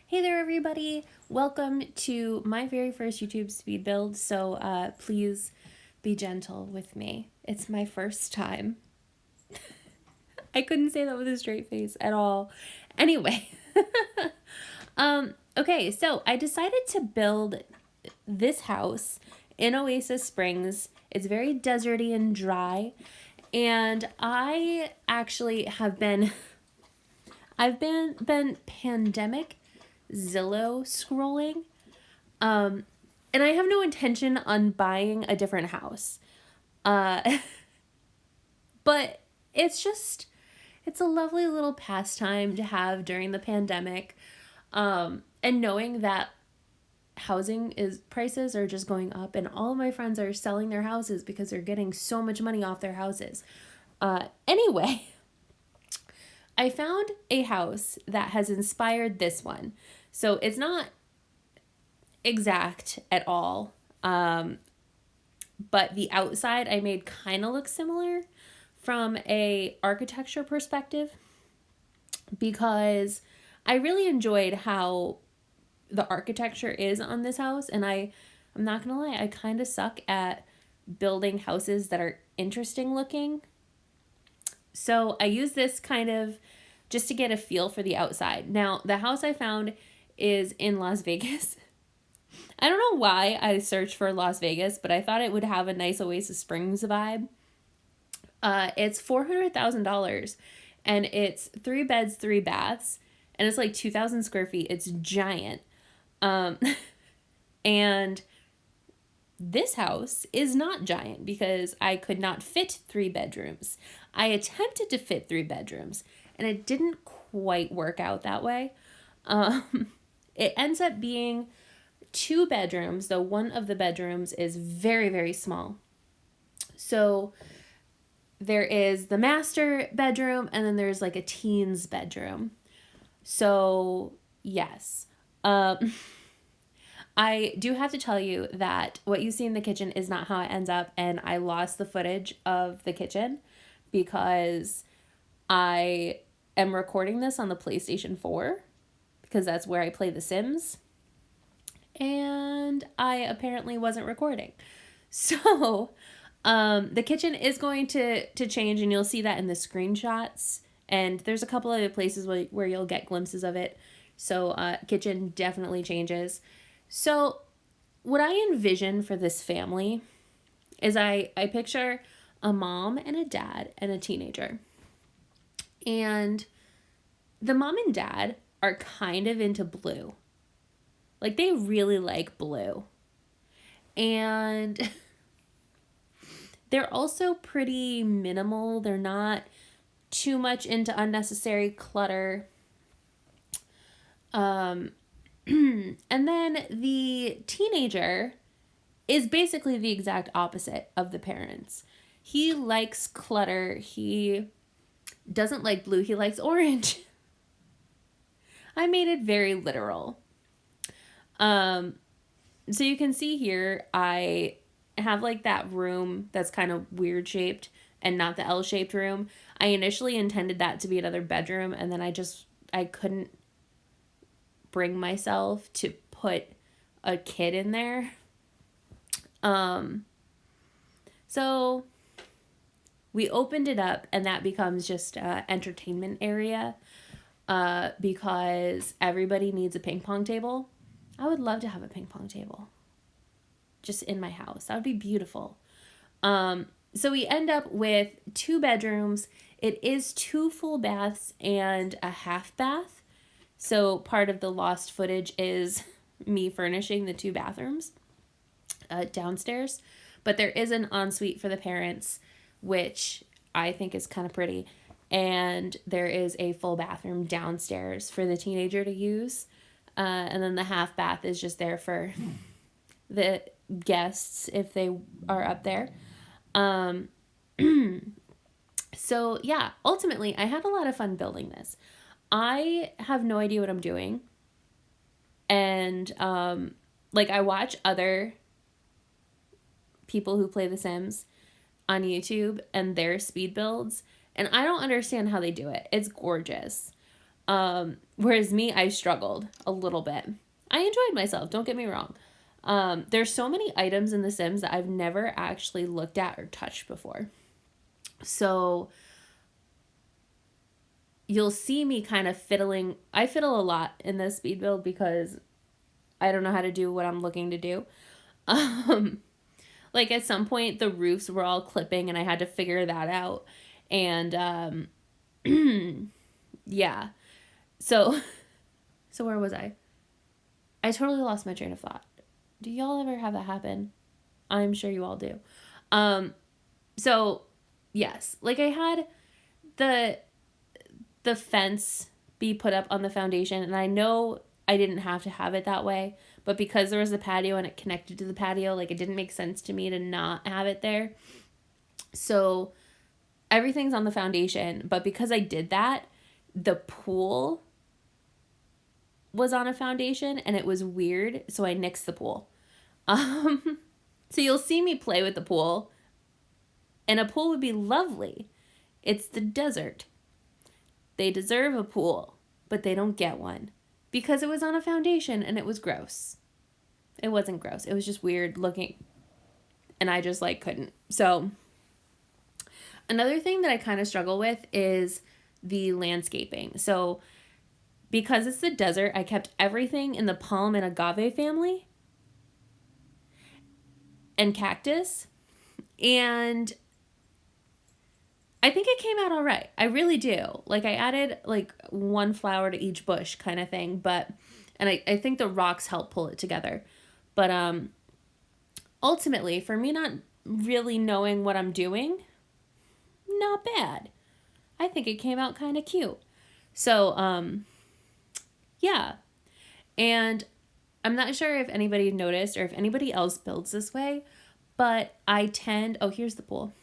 Hey there, everybody. Welcome to my very first YouTube speed build. So please be gentle with me. It's my first time. I couldn't say that with a straight face at all. Anyway, okay, so I decided to build this house in Oasis Springs. It's very deserty and dry. And I actually I've been pandemic Zillow scrolling. And I have no intention on buying a different house. Uh, but it's a lovely little pastime to have during the pandemic. And knowing that prices are just going up and all of my friends are selling their houses because they're getting so much money off their houses. Anyway, I found a house that has inspired this one. So it's not exact at all. But the outside I made kind of look similar from a architecture perspective because I really enjoyed how the architecture is on this house, and I'm not gonna lie, I kind of suck at building houses that are interesting looking. So I use this kind of just to get a feel for the outside. Now, the house I found is in Las Vegas. I don't know why I searched for Las Vegas, but I thought it would have a nice Oasis Springs vibe. It's $400,000 and it's 3 beds, 3 baths, and it's like 2,000 square feet. It's giant. And this house is not giant because I could not fit 3 bedrooms. I attempted to fit 3 bedrooms and it didn't quite work out that way. It ends up being 2 bedrooms, though one of the bedrooms is very, very small. So there is the master bedroom and then there's like a teen's bedroom. So, yes. I do have to tell you that what you see in the kitchen is not how it ends up, and I lost the footage of the kitchen because I am recording this on the PlayStation 4 because that's where I play The Sims. And I apparently wasn't recording. So, the kitchen is going to change, and you'll see that in the screenshots. And there's a couple other places where you'll get glimpses of it. So, kitchen definitely changes. So, what I envision for this family is I picture a mom and a dad and a teenager. And the mom and dad are kind of into blue. Like, they really like blue. And they're also pretty minimal. They're not too much into unnecessary clutter. And then the teenager is basically the exact opposite of the parents. He likes clutter. He doesn't like blue. He likes orange. I made it very literal. So you can see here, I have like that room that's kind of weird shaped and not the L-shaped room. I initially intended that to be another bedroom, and then I couldn't bring myself to put a kid in there. So we opened it up and that becomes just an entertainment area, because everybody needs a ping pong table. I would love to have a ping pong table just in my house. That would be beautiful. So we end up with 2 bedrooms. It is 2 full baths and a half bath. So part of the lost footage is me furnishing the 2 bathrooms downstairs. But there is an ensuite for the parents, which I think is kind of pretty. And there is a full bathroom downstairs for the teenager to use. And then the half bath is just there for the guests if they are up there. So yeah, ultimately I had a lot of fun building this. I have no idea what I'm doing. And like I watch other people who play The Sims on YouTube and their speed builds, and I don't understand how they do it. It's gorgeous. Whereas me, I struggled a little bit. I enjoyed myself, don't get me wrong. There's so many items in The Sims that I've never actually looked at or touched before. So you'll see me kind of fiddling. I fiddle a lot in this speed build because I don't know how to do what I'm looking to do. Like at some point the roofs were all clipping and I had to figure that out. And yeah. So where was I? I totally lost my train of thought. Do y'all ever have that happen? I'm sure you all do. So yes, like I had the fence be put up on the foundation, and I know I didn't have to have it that way, but because there was a patio and it connected to the patio, like it didn't make sense to me to not have it there. So everything's on the foundation, but because I did that, the pool was on a foundation and it was weird, so I nixed the pool. So you'll see me play with the pool, and a pool would be lovely. It's the desert. They deserve a pool, but they don't get one because it was on a foundation and it was gross. It wasn't gross. It was just weird looking, and I just like couldn't. So another thing that I kind of struggle with is the landscaping. So because it's the desert, I kept everything in the palm and agave family and cactus. And I think it came out all right. I really do. Like I added like one flower to each bush kind of thing, and I think the rocks help pull it together. But ultimately, for me not really knowing what I'm doing, not bad. I think it came out kind of cute. So yeah. And I'm not sure if anybody noticed or if anybody else builds this way, but I tend, oh, here's the pool.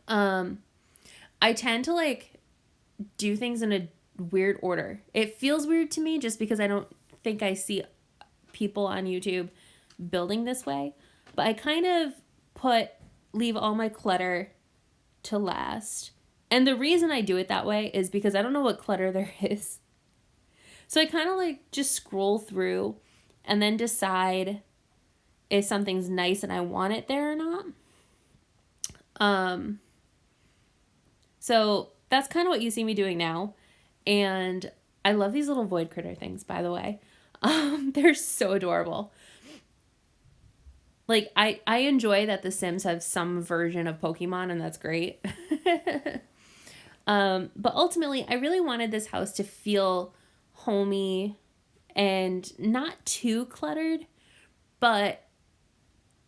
I tend to like do things in a weird order. It feels weird to me just because I don't think I see people on YouTube building this way, but I kind of leave all my clutter to last. And the reason I do it that way is because I don't know what clutter there is. So I kind of like just scroll through and then decide if something's nice and I want it there or not. So that's kind of what you see me doing now. And I love these little void critter things, by the way. They're so adorable. Like I enjoy that The Sims have some version of Pokemon, and that's great. But ultimately, I really wanted this house to feel homey and not too cluttered, but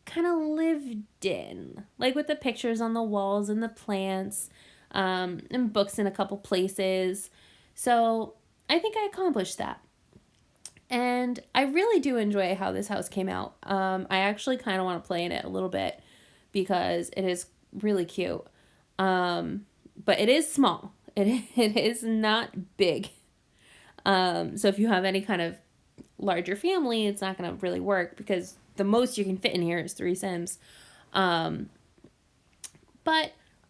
kind of lived in, like with the pictures on the walls and the plants, and books in a couple places. So I think I accomplished that. And I really do enjoy how this house came out. I actually kind of want to play in it a little bit because it is really cute. But it is small. It is not big. So if you have any kind of larger family, it's not going to really work because the most you can fit in here is 3 Sims. But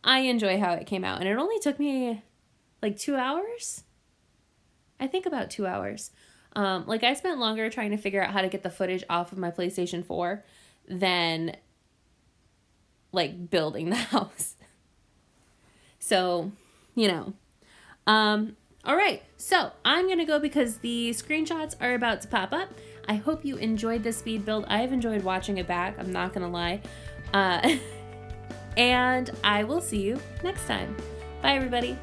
I enjoy how it came out, and it only took me like 2 hours. I think about 2 hours. Like I spent longer trying to figure out how to get the footage off of my PlayStation 4 than like building the house. So, you know, all right, so I'm going to go because the screenshots are about to pop up. I hope you enjoyed this speed build. I've enjoyed watching it back. I'm not going to lie. And I will see you next time. Bye, everybody.